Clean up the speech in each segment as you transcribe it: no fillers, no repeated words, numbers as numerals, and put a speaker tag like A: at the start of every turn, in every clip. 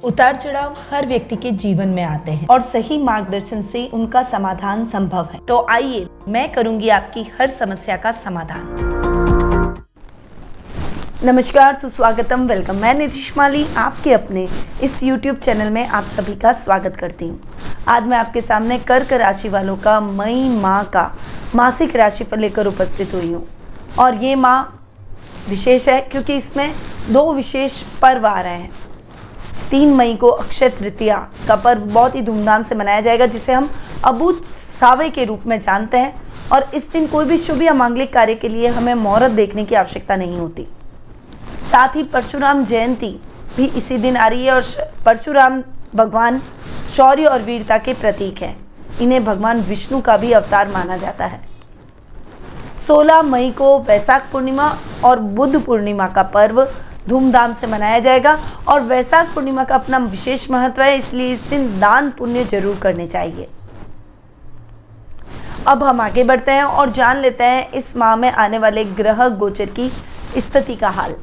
A: उतार चढ़ाव हर व्यक्ति के जीवन में आते हैं और सही मार्गदर्शन से उनका समाधान संभव है। तो आइए मैं करूंगी आपकी हर समस्या का समाधान। नमस्कार, सुस्वागतम, वेलकम। मैं नीतीश माली आपके अपने इस YouTube चैनल में आप सभी का स्वागत करती हूँ। आज मैं आपके सामने कर्क राशि वालों का मई माह का मासिक राशिफल लेकर उपस्थित हुई हूँ। और ये माह विशेष है क्योंकि इसमें दो विशेष पर्व आ रहे हैं। 3 मई को अक्षय तृतीया का पर्व बहुत ही धूमधाम से मनाया जाएगा, जिसे हम अबूझ सावे के रूप में जानते हैं। और इस दिन कोई भी शुभ या मांगलिक कार्य के लिए हमें मुहूर्त देखने की आवश्यकता नहीं होती। साथ ही परशुराम जयंती भी इसी दिन आ रही है और परशुराम भगवान शौर्य और वीरता के प्रतीक हैं। इन्हें भगवान विष्णु का भी अवतार माना जाता है। 16 मई को वैशाख पूर्णिमा और बुद्ध पूर्णिमा का पर्व धूमधाम से मनाया जाएगा। और वैशाख पूर्णिमा का अपना विशेष महत्व है, इसलिए इस दिन दान पुण्य जरूर करने चाहिए। अब हम आगे बढ़ते हैं और जान लेते हैं इस माह में आने वाले ग्रह गोचर की स्थिति का हाल।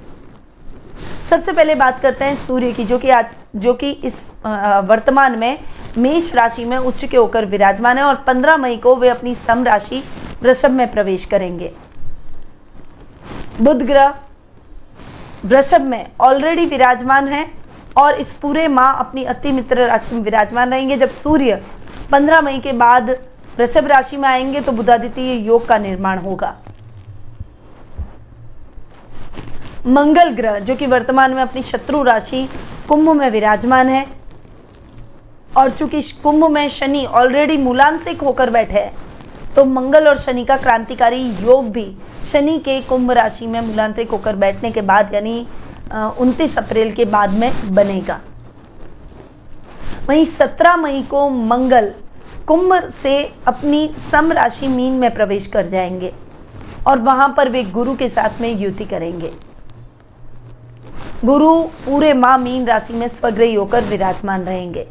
A: सबसे पहले बात करते हैं सूर्य की, जो कि इस वर्तमान में मेष राशि में उच्च के होकर विराजमान है और 15 मई को वे अपनी सम राशि वृषभ में प्रवेश करेंगे। बुध ग्रह वृषभ में ऑलरेडी विराजमान है और इस पूरे माह अपनी अति मित्र राशि में विराजमान रहेंगे। जब सूर्य 15 मई के बाद वृषभ राशि में आएंगे तो बुधादित्य योग का निर्माण होगा। मंगल ग्रह जो कि वर्तमान में अपनी शत्रु राशि कुंभ में विराजमान है और चूंकि कुंभ में शनि ऑलरेडी मूलांतरिक होकर बैठे हैं, तो मंगल और शनि का क्रांतिकारी योग भी शनि के कुंभ राशि में मूलांतरिक होकर बैठने के बाद यानी 29 अप्रैल के बाद में बनेगा। वहीं 17 मई को मंगल कुंभ से अपनी सम राशि मीन में प्रवेश कर जाएंगे और वहां पर वे गुरु के साथ में युति करेंगे। गुरु पूरे माह मीन राशि में स्वग्रही होकर विराजमान रहेंगे।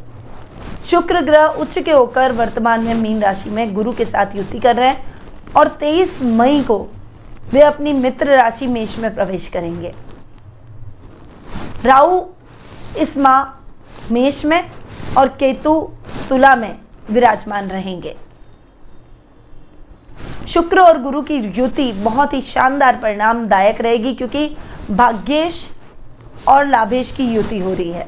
A: शुक्र ग्रह उच्च के होकर वर्तमान में मीन राशि में गुरु के साथ युति कर रहे हैं और 23 मई को वे अपनी मित्र राशि मेष में प्रवेश करेंगे। राहु इस माह मेष में और केतु तुला में विराजमान रहेंगे। शुक्र और गुरु की युति बहुत ही शानदार परिणामदायक रहेगी क्योंकि भाग्येश और लाभेश की युति हो रही है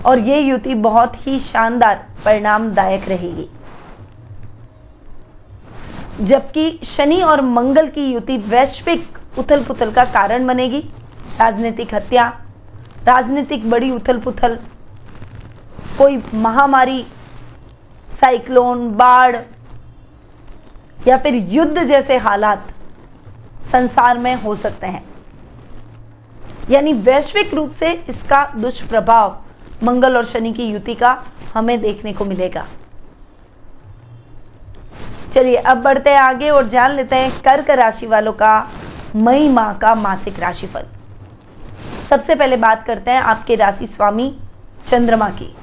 A: और ये युति बहुत ही शानदार परिणामदायक रहेगी। जबकि शनि और मंगल की युति वैश्विक उथल पुथल का कारण बनेगी। राजनीतिक हत्या, राजनीतिक बड़ी उथल पुथल, कोई महामारी, साइक्लोन, बाढ़ या फिर युद्ध जैसे हालात संसार में हो सकते हैं। यानी वैश्विक रूप से इसका दुष्प्रभाव मंगल और शनि की युति का हमें देखने को मिलेगा। चलिए अब बढ़ते हैं आगे और जान लेते हैं कर्क राशि वालों का मई माह का मासिक राशिफल। सबसे पहले बात करते हैं आपके राशि स्वामी चंद्रमा की।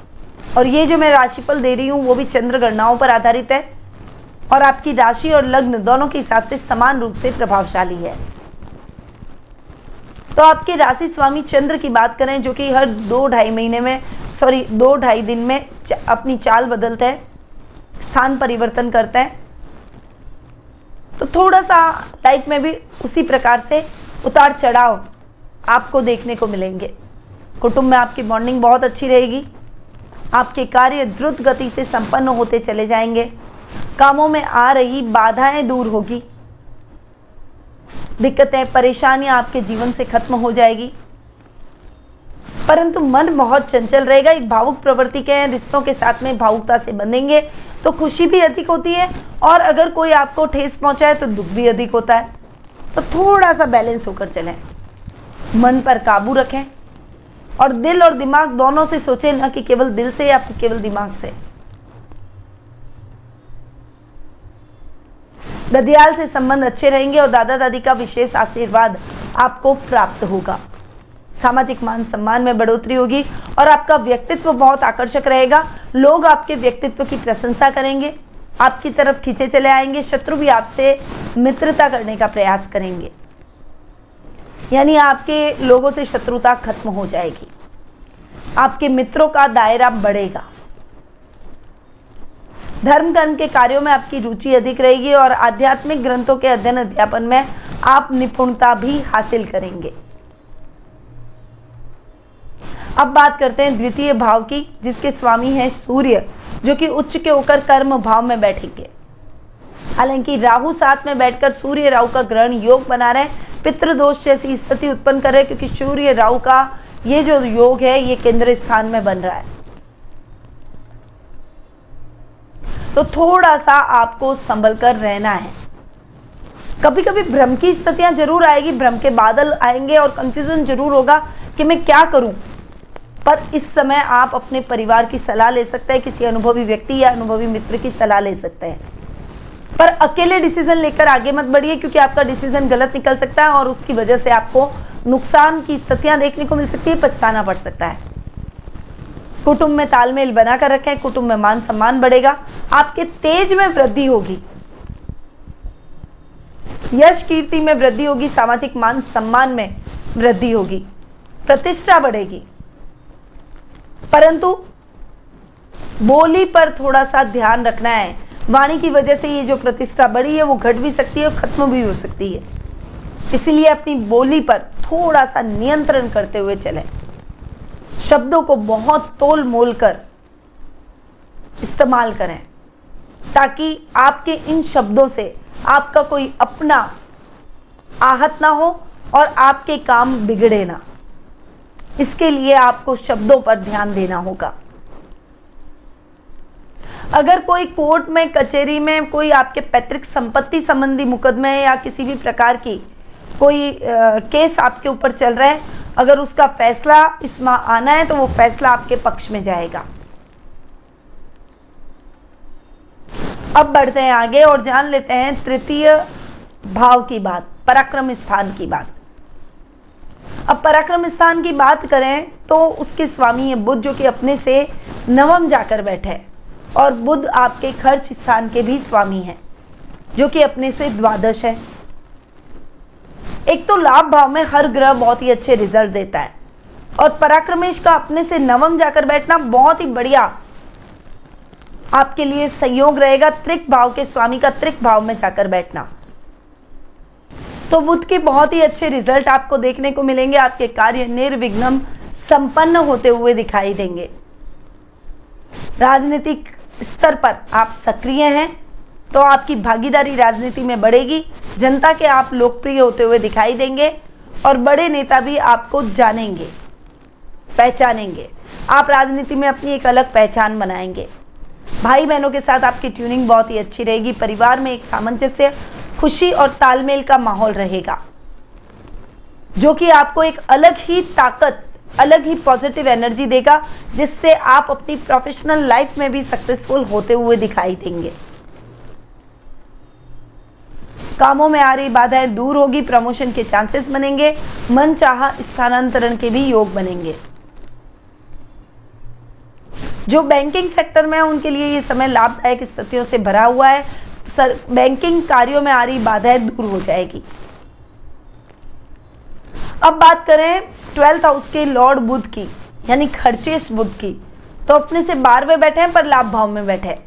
A: और ये जो मैं राशिफल दे रही हूँ वो भी चंद्र गणनाओं पर आधारित है और आपकी राशि और लग्न दोनों के हिसाब से समान रूप से प्रभावशाली है। तो आपके राशि स्वामी चंद्र की बात करें, जो कि हर 2-2.5 दिन में अपनी चाल बदलते हैं, स्थान परिवर्तन करते हैं, तो थोड़ा सा लाइफ में भी उसी प्रकार से उतार चढ़ाव आपको देखने को मिलेंगे। कुटुंब में आपकी बॉन्डिंग बहुत अच्छी रहेगी। आपके कार्य द्रुत गति से संपन्न होते चले जाएंगे। कामों में आ रही बाधाएं दूर होगी। दिक्कतें, परेशानियां आपके जीवन से खत्म हो जाएगी। परंतु मन बहुत चंचल रहेगा। एक भावुक प्रवृत्ति के रिश्तों के साथ में भावुकता से बंधेंगे तो खुशी भी अधिक होती है और अगर कोई आपको ठेस पहुंचाए तो दुख भी अधिक होता है। तो थोड़ा सा बैलेंस होकर चलें, मन पर काबू रखें और दिल और दिमाग दोनों से सोचें, न कि केवल दिल से या फिर केवल दिमाग से। ददियाल से संबंध अच्छे रहेंगे और दादा दादी का विशेष आशीर्वाद आपको प्राप्त होगा। सामाजिक मान सम्मान में बढ़ोतरी होगी और आपका व्यक्तित्व बहुत आकर्षक रहेगा। लोग आपके व्यक्तित्व की प्रशंसा करेंगे, आपकी तरफ खींचे चले आएंगे। शत्रु भी आपसे मित्रता करने का प्रयास करेंगे, यानी आपके लोगों से शत्रुता खत्म हो जाएगी। आपके मित्रों का दायरा बढ़ेगा। धर्म कर्म के कार्यों में आपकी रुचि अधिक रहेगी और आध्यात्मिक ग्रंथों के अध्ययन अध्यापन में आप निपुणता भी हासिल करेंगे। अब बात करते हैं द्वितीय भाव की, जिसके स्वामी हैं सूर्य, जो कि उच्च के होकर कर्म भाव में बैठेंगे। हालांकि राहु साथ में बैठकर सूर्य राहु का ग्रहण योग बना रहे हैं, पितृदोष जैसी स्थिति उत्पन्न कर रहे हैं, क्योंकि सूर्य राहु का ये जो योग है ये केंद्र स्थान में बन रहा है। तो थोड़ा सा आपको संभल कर रहना है। कभी कभी भ्रम की स्थितियां जरूर आएगी, भ्रम के बादल आएंगे और कंफ्यूजन जरूर होगा कि मैं क्या करूं, पर इस समय आप अपने परिवार की सलाह ले सकते हैं, किसी अनुभवी व्यक्ति या अनुभवी मित्र की सलाह ले सकते हैं। पर अकेले डिसीजन लेकर आगे मत बढ़िए, क्योंकि आपका डिसीजन गलत निकल सकता है और उसकी वजह से आपको नुकसान की स्थितियां देखने को मिल सकती है, पछताना पड़ सकता है। कुटुंब में तालमेल बनाकर रखें, कुटुंब में मान सम्मान बढ़ेगा, आपके तेज में वृद्धि होगी, यश कीर्ति में वृद्धि होगी, सामाजिक मान सम्मान में वृद्धि होगी, प्रतिष्ठा बढ़ेगी। परंतु बोली पर थोड़ा सा ध्यान रखना है। वाणी की वजह से ये जो प्रतिष्ठा बढ़ी है वो घट भी सकती है और खत्म भी हो सकती है, इसलिए अपनी बोली पर थोड़ा सा नियंत्रण करते हुए चलें। शब्दों को बहुत तोल मोल कर इस्तेमाल करें, ताकि आपके इन शब्दों से आपका कोई अपना आहत ना हो और आपके काम बिगड़े ना। इसके लिए आपको शब्दों पर ध्यान देना होगा। अगर कोई कोर्ट में, कचहरी में कोई आपके पैतृक संपत्ति संबंधी मुकदमे या किसी भी प्रकार की कोई केस आपके ऊपर चल रहा है, अगर उसका फैसला इस माह आना है तो वो फैसला आपके पक्ष में जाएगा। अब बढ़ते हैं आगे और जान लेते हैं तृतीय भाव की बात, पराक्रम स्थान की बात। अब पराक्रम स्थान की बात करें तो उसके स्वामी है बुध, जो कि अपने से नवम जाकर बैठे हैं, और बुध आपके खर्च स्थान के भी स्वामी हैं, जो कि अपने से द्वादश है। एक तो लाभ भाव में हर ग्रह बहुत ही अच्छे रिजल्ट देता है, और पराक्रमेश का अपने से नवम जाकर बैठना बहुत ही बढ़िया आपके लिए संयोग रहेगा। त्रिक भाव के स्वामी का त्रिक भाव में जाकर बैठना, तो बुध के बहुत ही अच्छे रिजल्ट आपको देखने को मिलेंगे। आपके कार्य निर्विघ्न संपन्न होते हुए दिखाई देंगे। राजनीतिक स्तर पर आप सक्रिय हैं तो आपकी भागीदारी राजनीति में बढ़ेगी। जनता के आप लोकप्रिय होते हुए दिखाई देंगे और बड़े नेता भी आपको जानेंगे, पहचानेंगे। आप राजनीति में अपनी एक अलग पहचान बनाएंगे। भाई बहनों के साथ आपकी ट्यूनिंग बहुत ही अच्छी रहेगी। परिवार में एक सामंजस्य, खुशी और तालमेल का माहौल रहेगा, जो कि आपको एक अलग ही ताकत, अलग ही पॉजिटिव एनर्जी देगा, जिससे आप अपनी प्रोफेशनल लाइफ में भी सक्सेसफुल होते हुए दिखाई देंगे। कामों में आ रही बाधाएं दूर होगी, प्रमोशन के चांसेस बनेंगे, मनचाहा स्थानांतरण के भी योग बनेंगे। जो बैंकिंग सेक्टर में है उनके लिए ये समय लाभदायक स्थितियों से भरा हुआ है। बैंकिंग कार्यों में आ रही बाधाएं दूर हो जाएगी। अब बात करें 12th हाउस के लॉर्ड बुध की, यानी खर्चेश बुध की, तो अपने से 12वें बैठे हैं पर लाभ भाव में बैठे।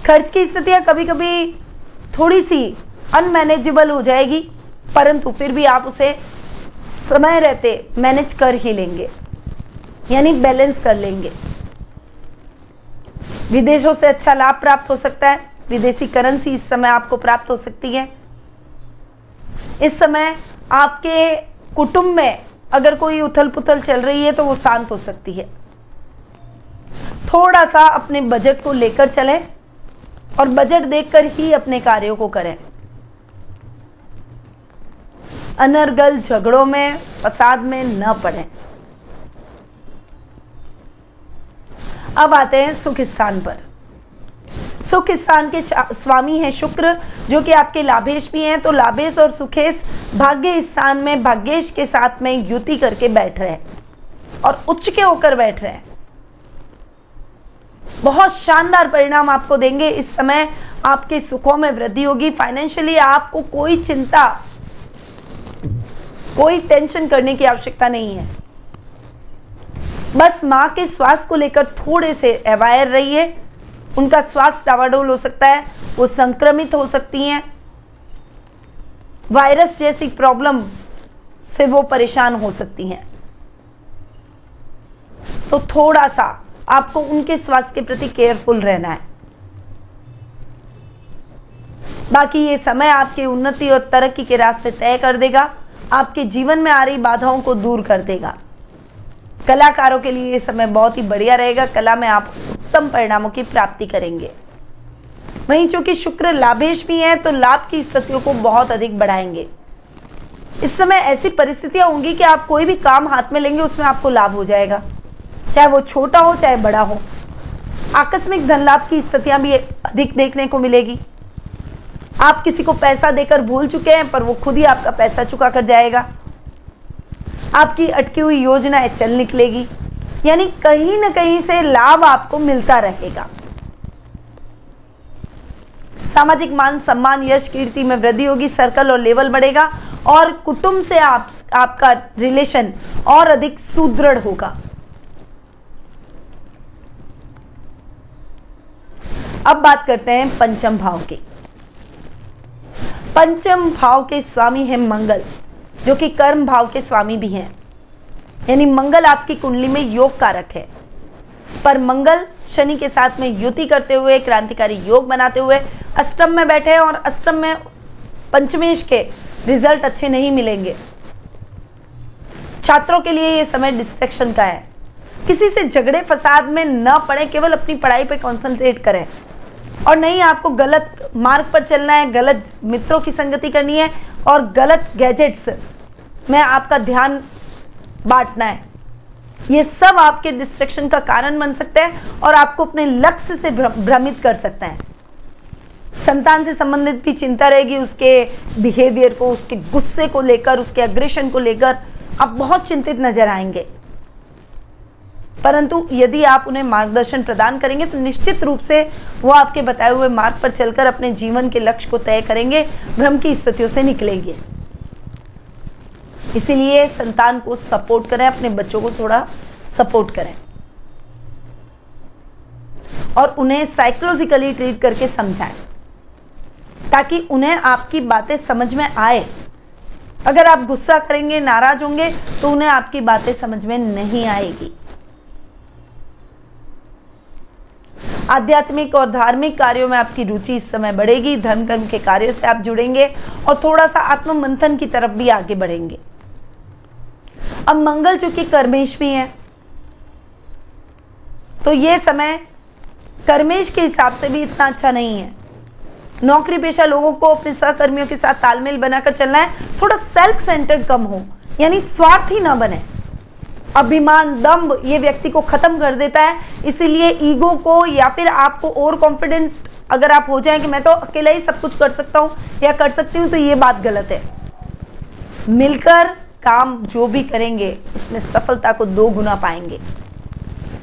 A: खर्च की स्थितियां कभी कभी थोड़ी सी अनमैनेजेबल हो जाएगी, परंतु फिर भी आप उसे समय रहते मैनेज कर ही लेंगे, यानी बैलेंस कर लेंगे। विदेशों से अच्छा लाभ प्राप्त हो सकता है। विदेशी करेंसी इस समय आपको प्राप्त हो सकती है। इस समय आपके कुटुंब में अगर कोई उथल पुथल चल रही है तो वो शांत हो सकती है। थोड़ा सा अपने बजट को लेकर चलें और बजट देखकर ही अपने कार्यों को करें। अनर्गल झगड़ों में, फसाद में न पड़ें। अब आते हैं सुख स्थान पर। सुख स्थान के स्वामी हैं शुक्र, जो कि आपके लाभेश भी हैं। तो लाभेश और सुखेश भाग्य स्थान में भाग्येश के साथ में युति करके बैठ रहे हैं और उच्च के होकर बैठ रहे हैं। बहुत शानदार परिणाम आपको देंगे। इस समय आपके सुखों में वृद्धि होगी। फाइनेंशियली आपको कोई चिंता, कोई टेंशन करने की आवश्यकता नहीं है। बस माँ के स्वास्थ्य को लेकर थोड़े से अवेयर रहिए। उनका स्वास्थ्य डावाडोल हो सकता है, वो संक्रमित हो सकती हैं, वायरस जैसी प्रॉब्लम से वो परेशान हो सकती हैं। तो थोड़ा सा आपको उनके स्वास्थ्य के प्रति केयरफुल रहना है। बाकी ये समय आपकी उन्नति और तरक्की के रास्ते तय कर देगा, आपके जीवन में आ रही बाधाओं को दूर कर देगा। कलाकारों के लिए ये समय बहुत ही बढ़िया रहेगा, कला में आप उत्तम परिणामों की प्राप्ति करेंगे। वहीं चूंकि शुक्र लाभेश भी है तो लाभ की स्थितियों को बहुत अधिक बढ़ाएंगे। इस समय ऐसी परिस्थितियां होंगी कि आप कोई भी काम हाथ में लेंगे उसमें आपको लाभ हो जाएगा, चाहे वो छोटा हो चाहे बड़ा हो। आकस्मिक धन लाभ की स्थितियां भी अधिक देखने को मिलेगी। आप किसी को पैसा देकर भूल चुके हैं पर वो खुद ही आपका पैसा चुका कर जाएगा। आपकी अटकी हुई योजनाएं चल निकलेगी, यानी कहीं ना कहीं से लाभ आपको मिलता रहेगा। सामाजिक मान सम्मान यश कीर्ति में वृद्धि होगी, सर्कल और लेवल बढ़ेगा और कुटुंब से आपका रिलेशन और अधिक सुदृढ़ होगा। अब बात करते हैं पंचम भाव की। पंचम भाव के स्वामी हैं मंगल, जो कि कर्म भाव के स्वामी भी हैं। यानी मंगल आपकी कुंडली में योग कारक है, पर मंगल शनि के साथ में युति करते हुए क्रांतिकारी योग बनाते हुए अष्टम में बैठे हैं और अष्टम में पंचमेश के रिजल्ट अच्छे नहीं मिलेंगे। छात्रों के लिए यह समय डिस्ट्रैक्शन का है। किसी से झगड़े फसाद में न पड़े, केवल अपनी पढ़ाई पे कंसंट्रेट करें और नहीं आपको गलत मार्ग पर चलना है, गलत मित्रों की संगति करनी है और गलत गैजेट्स में आपका ध्यान बांटना है। ये सब आपके डिस्ट्रैक्शन का कारण बन सकते हैं और आपको अपने लक्ष्य से भ्रमित कर सकते हैं। संतान से संबंधित भी चिंता रहेगी, उसके बिहेवियर को, उसके गुस्से को लेकर, उसके अग्रेशन को लेकर आप बहुत चिंतित नजर आएंगे। परंतु यदि आप उन्हें मार्गदर्शन प्रदान करेंगे तो निश्चित रूप से वो आपके बताए हुए मार्ग पर चलकर अपने जीवन के लक्ष्य को तय करेंगे, भ्रम की स्थितियों से निकलेंगे। इसीलिए संतान को सपोर्ट करें, अपने बच्चों को थोड़ा सपोर्ट करें और उन्हें साइकोलॉजिकली ट्रीट करके समझाएं ताकि उन्हें आपकी बातें समझ में आए। अगर आप गुस्सा करेंगे, नाराज होंगे तो उन्हें आपकी बातें समझ में नहीं आएगी। आध्यात्मिक और धार्मिक कार्यों में आपकी रुचि इस समय बढ़ेगी। धर्म कर्म के कार्यों से आप जुड़ेंगे और थोड़ा सा आत्म मंथन की तरफ भी आगे बढ़ेंगे। अब मंगल चूंकि कर्मेश भी है तो यह समय कर्मेश के हिसाब से भी इतना अच्छा नहीं है। नौकरी पेशा लोगों को अपने सहकर्मियों के साथ तालमेल बनाकर चलना है। थोड़ा सेल्फ सेंटर्ड कम हो, यानी स्वार्थी ना बने। अभिमान, दंभ ये व्यक्ति को खत्म कर देता है। इसीलिए ईगो को या फिर आपको ओवर कॉन्फिडेंट अगर आप हो जाएं कि मैं तो अकेला ही सब कुछ कर सकता हूं या कर सकती हूं, तो ये बात गलत है। मिलकर काम जो भी करेंगे उसमें सफलता को 2 गुना पाएंगे।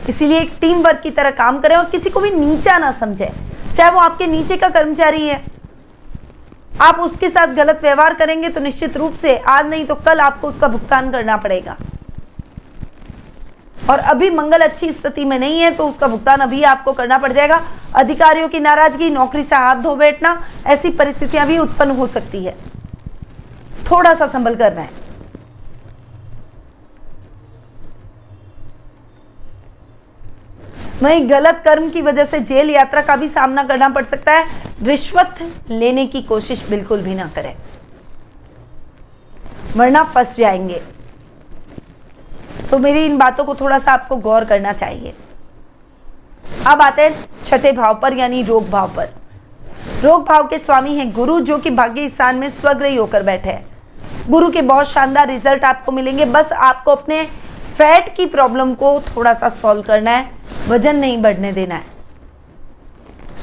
A: इसीलिए एक टीम वर्क की तरह काम करें और किसी को भी नीचा ना समझे, चाहे वो आपके नीचे का कर्मचारी है। आप उसके साथ गलत व्यवहार करेंगे तो निश्चित रूप से आज नहीं तो कल आपको उसका भुगतान करना पड़ेगा। और अभी मंगल अच्छी स्थिति में नहीं है तो उसका भुगतान अभी आपको करना पड़ जाएगा। अधिकारियों की नाराजगी, नौकरी से हाथ धो बैठना, ऐसी परिस्थितियां भी उत्पन्न हो सकती है। थोड़ा सा संभल कर रहे हैं। वहीं गलत कर्म की वजह से जेल यात्रा का भी सामना करना पड़ सकता है। रिश्वत लेने की कोशिश बिल्कुल भी ना करें, वरना फंस जाएंगे। तो मेरी इन बातों को थोड़ा सा आपको गौर करना चाहिए। अब आते हैं छठे भाव पर, यानी रोग भाव पर। रोग भाव के स्वामी हैं गुरु, जो कि भाग्य स्थान में स्वग्रही होकर बैठे हैं। गुरु के बहुत शानदार रिजल्ट आपको मिलेंगे। बस आपको अपने फैट की प्रॉब्लम को थोड़ा सा सॉल्व करना है, वजन नहीं बढ़ने देना है।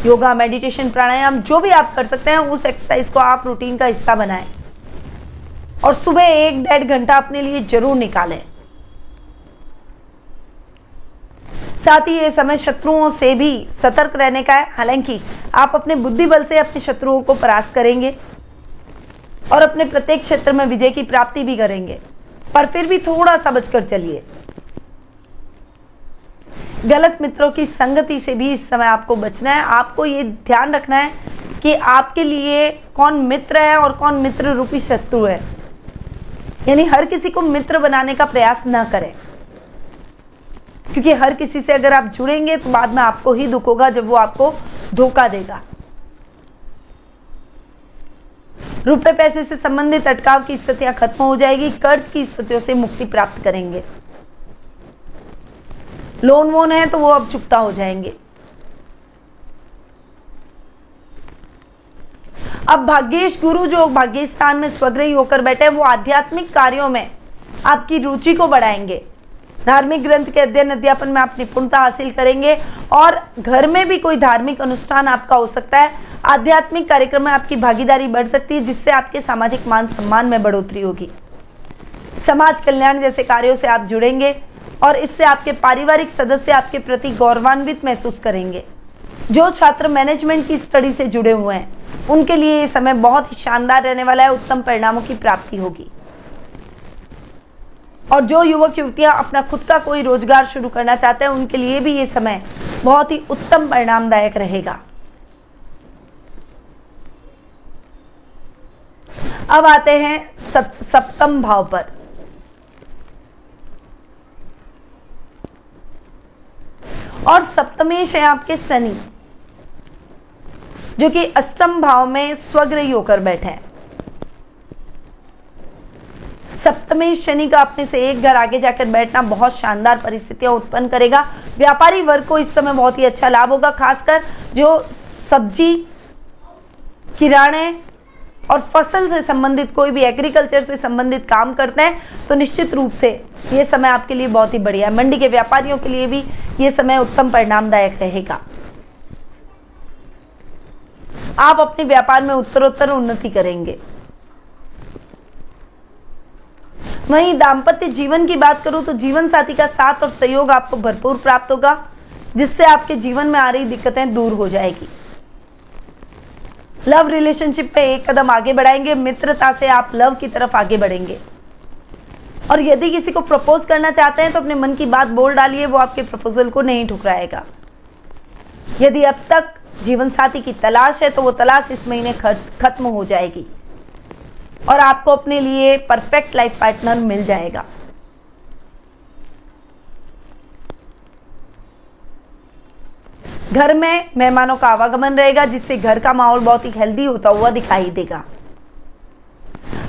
A: योगा, मेडिटेशन, प्राणायाम जो भी आप कर सकते हैं उस एक्सरसाइज को आप रूटीन का हिस्सा बनाएं और सुबह 1-1.5 घंटा अपने लिए जरूर निकालें। साथ ही ये समय शत्रुओं से भी सतर्क रहने का है। हालांकि आप अपने बुद्धि बल से अपने शत्रुओं को परास्त करेंगे और अपने प्रत्येक क्षेत्र में विजय की प्राप्ति भी करेंगे, पर फिर भी थोड़ा सा बचकर चलिए। गलत मित्रों की संगति से भी इस समय आपको बचना है। आपको ये ध्यान रखना है कि आपके लिए कौन मित्र है और कौन मित्र रूपी शत्रु है। यानी हर किसी को मित्र बनाने का प्रयास ना करें, क्योंकि हर किसी से अगर आप जुड़ेंगे तो बाद में आपको ही दुख होगा जब वो आपको धोखा देगा। रुपए पैसे से संबंधित अटकाव की स्थितियां खत्म हो जाएगी। कर्ज की स्थितियों से मुक्ति प्राप्त करेंगे। लोन वोन है तो वो अब चुकता हो जाएंगे। अब भाग्येश गुरु जो भाग्य स्थान में स्वग्रही होकर बैठे, वो आध्यात्मिक कार्यों में आपकी रुचि को बढ़ाएंगे। धार्मिक ग्रंथ के अध्ययन अध्यापन में आप निपुणता हासिल करेंगे और घर में भी कोई धार्मिक अनुष्ठान आपका हो सकता है। आध्यात्मिक कार्यक्रम में आपकी भागीदारी बढ़ सकती है, जिससे आपके सामाजिक मान सम्मान में बढ़ोतरी होगी। समाज कल्याण जैसे कार्यों से आप जुड़ेंगे और इससे आपके पारिवारिक सदस्य आपके प्रति गौरवान्वित महसूस करेंगे। जो छात्र मैनेजमेंट की स्टडी से जुड़े हुए हैं उनके लिए ये समय बहुत ही शानदार रहने वाला है। उत्तम परिणामों की प्राप्ति होगी। और जो युवक युवतियां अपना खुद का कोई रोजगार शुरू करना चाहते हैं उनके लिए भी ये समय बहुत ही उत्तम परिणामदायक रहेगा। अब आते हैं सप्तम भाव पर। और सप्तमेश है आपके शनि, जो कि अष्टम भाव में स्वग्रही होकर बैठे हैं। सप्तमें शनि का अपने से एक घर आगे जाकर बैठना बहुत शानदार परिस्थितियां उत्पन्न करेगा। व्यापारी वर्ग को इस समय बहुत ही अच्छा लाभ होगा, खासकर जो सब्जी, किराने और फसल से संबंधित कोई भी एग्रीकल्चर से संबंधित काम करते हैं तो निश्चित रूप से ये समय आपके लिए बहुत ही बढ़िया है। मंडी के व्यापारियों के लिए भी ये समय उत्तम परिणामदायक रहेगा। आप अपने व्यापार में उत्तरोत्तर उन्नति करेंगे। वहीं दाम्पत्य जीवन की बात करूं तो जीवन साथी का साथ और सहयोग आपको भरपूर प्राप्त होगा, जिससे आपके जीवन में आ रही दिक्कतें दूर हो जाएगी। लव रिलेशनशिप पे एक कदम आगे बढ़ाएंगे। मित्रता से आप लव की तरफ आगे बढ़ेंगे। और यदि किसी को प्रपोज करना चाहते हैं तो अपने मन की बात बोल डालिए, वो आपके प्रपोजल को नहीं ठुकराएगा। यदि अब तक जीवन साथी की तलाश है तो वो तलाश इस महीने खत्म हो जाएगी और आपको अपने लिए परफेक्ट लाइफ पार्टनर मिल जाएगा। घर में मेहमानों का आवागमन रहेगा, जिससे घर का माहौल बहुत ही हेल्दी होता हुआ दिखाई देगा।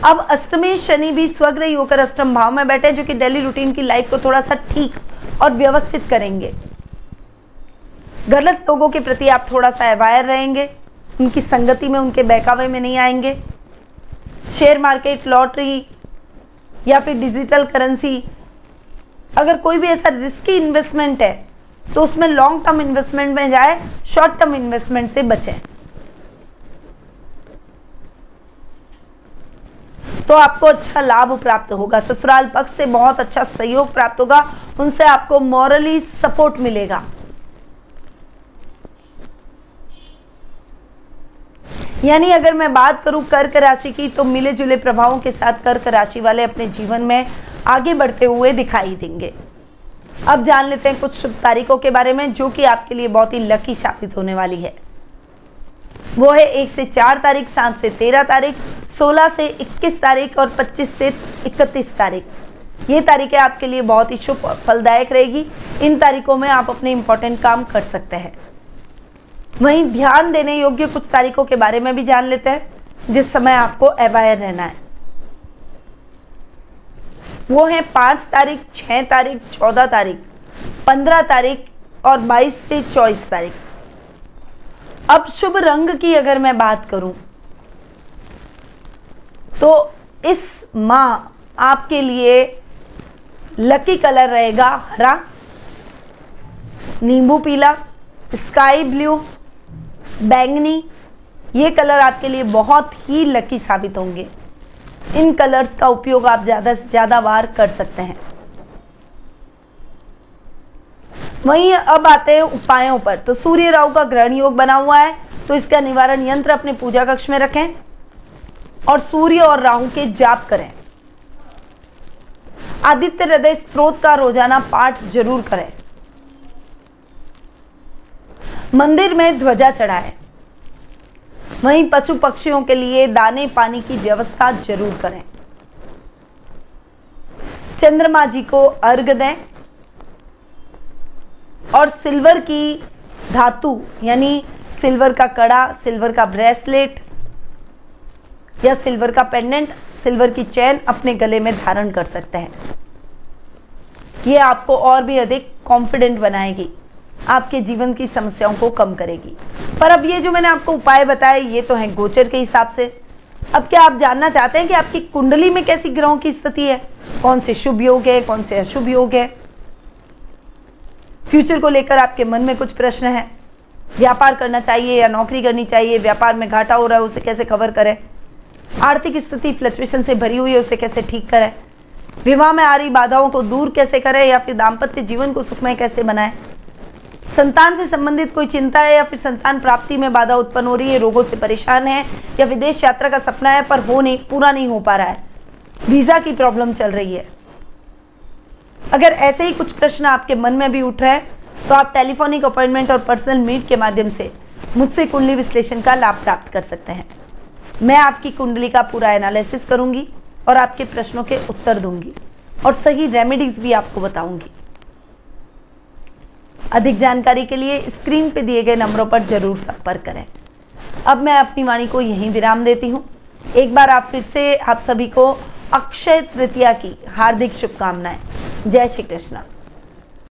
A: अब अष्टमी शनि भी स्वग्रही होकर अष्टम भाव में बैठे, जो कि डेली रूटीन की लाइफ को थोड़ा सा ठीक और व्यवस्थित करेंगे। गलत लोगों के प्रति आप थोड़ा सा अवेयर रहेंगे, उनकी संगति में, उनके बहकावे में नहीं आएंगे। शेयर मार्केट, लॉटरी या फिर डिजिटल करेंसी, अगर कोई भी ऐसा रिस्की इन्वेस्टमेंट है तो उसमें लॉन्ग टर्म इन्वेस्टमेंट में जाए, शॉर्ट टर्म इन्वेस्टमेंट से बचें। तो आपको अच्छा लाभ प्राप्त होगा। ससुराल पक्ष से बहुत अच्छा सहयोग प्राप्त होगा, उनसे आपको मॉरली सपोर्ट मिलेगा। यानी अगर मैं बात करूं कर्क राशि की तो मिले जुले प्रभावों के साथ कर्क राशि वाले अपने जीवन में आगे बढ़ते हुए दिखाई देंगे। अब जान लेते हैं कुछ शुभ तारीखों के बारे में, जो कि आपके लिए बहुत ही लकी साबित होने वाली है। वो है 1 से 4 तारीख, 7 से 13 तारीख, 16 से 21 तारीख और 25 से 31 तारीख। ये तारीखें आपके लिए बहुत ही शुभ और फलदायक रहेगी। इन तारीखों में आप अपने इंपॉर्टेंट काम कर सकते हैं। वहीं ध्यान देने योग्य कुछ तारीखों के बारे में भी जान लेते हैं, जिस समय आपको अवेयर रहना है। वो है 5 तारीख, 6 तारीख, 14 तारीख, 15 तारीख और 22 से 24 तारीख। अब शुभ रंग की अगर मैं बात करूं तो इस माह आपके लिए लकी कलर रहेगा हरा, नींबू पीला, स्काई ब्लू, बैंगनी। ये कलर आपके लिए बहुत ही लकी साबित होंगे। इन कलर्स का उपयोग आप ज़्यादा से ज़्यादा बार कर सकते हैं। वहीं अब आते हैं उपायों पर। तो सूर्य राहु का ग्रहण योग बना हुआ है, तो इसका निवारण यंत्र अपने पूजा कक्ष में रखें और सूर्य और राहु के जाप करें। आदित्य हृदय स्त्रोत का रोजाना पाठ जरूर करें। मंदिर में ध्वजा चढ़ाएं। वहीं पशु पक्षियों के लिए दाने पानी की व्यवस्था जरूर करें। चंद्रमा जी को अर्घ दें और सिल्वर की धातु यानी सिल्वर का कड़ा, सिल्वर का ब्रेसलेट या सिल्वर का पेंडेंट, सिल्वर की चेन अपने गले में धारण कर सकते हैं। ये आपको और भी अधिक कॉन्फिडेंट बनाएगी, आपके जीवन की समस्याओं को कम करेगी। पर अब ये जो मैंने आपको उपाय बताए ये तो हैं गोचर के हिसाब से। अब क्या आप जानना चाहते हैं कि आपकी कुंडली में कैसी ग्रहों की स्थिति है, कौन से शुभ योग है, कौन से अशुभ योग है? फ्यूचर को लेकर आपके मन में कुछ प्रश्न है, व्यापार करना चाहिए या नौकरी करनी चाहिए, व्यापार में घाटा हो रहा है उसे कैसे कवर करें, आर्थिक स्थिति फ्लक्चुएशन से भरी हुई है उसे कैसे ठीक करें, विवाह में आ रही बाधाओं को दूर कैसे करें या फिर दाम्पत्य जीवन को सुखमय कैसे बनाएं, संतान से संबंधित कोई चिंता है या फिर संतान प्राप्ति में बाधा उत्पन्न हो रही है, रोगों से परेशान है या विदेश यात्रा का सपना है पर पूरा नहीं हो पा रहा है, वीजा की प्रॉब्लम चल रही है। अगर ऐसे ही कुछ प्रश्न आपके मन में भी उठ रहे हैं तो आप टेलीफोनिक अपॉइंटमेंट और पर्सनल मीट के माध्यम से मुझसे कुंडली विश्लेषण का लाभ प्राप्त कर सकते हैं। मैं आपकी कुंडली का पूरा एनालिसिस करूंगी और आपके प्रश्नों के उत्तर दूंगी और सही रेमेडीज भी आपको बताऊंगी। अधिक जानकारी के लिए स्क्रीन पे दिए गए नंबरों पर जरूर संपर्क करें। अब मैं अपनी वाणी को यहीं विराम देती हूँ। एक बार आप फिर से आप सभी को अक्षय तृतीया की हार्दिक शुभकामनाएं। जय श्री कृष्ण।